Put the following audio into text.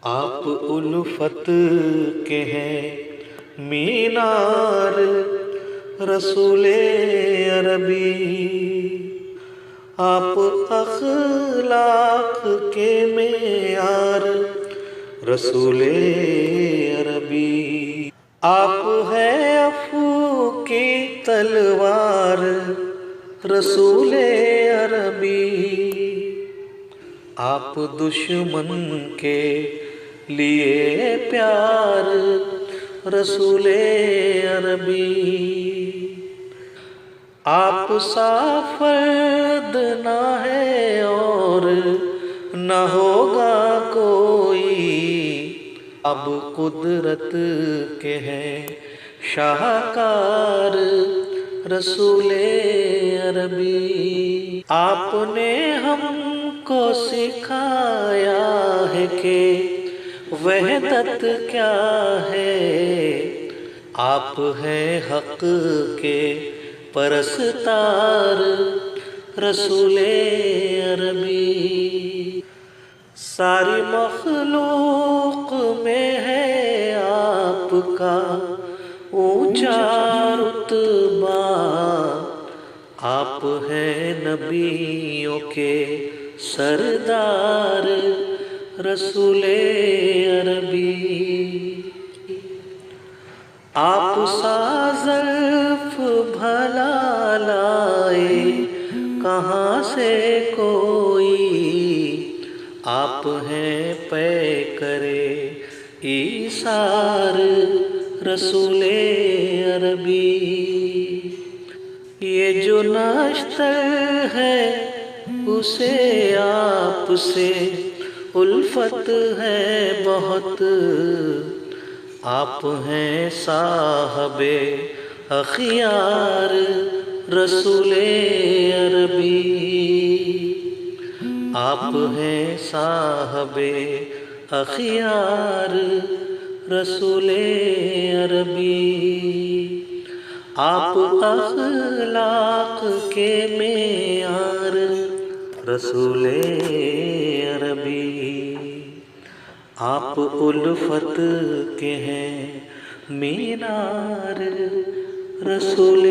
آپ الفت کے ہیں مینار رسول عربی، آپ اخلاق کے معیار رسول عربی، آپ ہے عفو کی تلوار رسول عربی، آپ دشمن کے لیے پیار رسول عربی، آپ سا فرد نہ ہے اور نہ ہوگا کوئی، اب قدرت کے ہیں شاہکار رسول عربی، آپ نے ہم کو سکھایا ہے کہ وحدت کیا ہے، آپ ہیں حق کے پرستار رسول عربی، ساری مخلوق میں ہے آپ کا اونچا رتبہ، آپ ہیں نبیوں کے سردار رسول عربی، آپ سا ظرف بھلا لائے کہاں سے کوئی، آپ ہیں پیکر ایثار رسول عربی، یہ جو نشتر ہے اسے آپ سے الفت ہے بہت، آپ ہیں صاحب اخیار رسول عربی، آپ ہیں صاحب اخیار رسول عربی، آپ اخلاق کے معیار رسول عربی، آپ الفت کے ہیں مینار رسول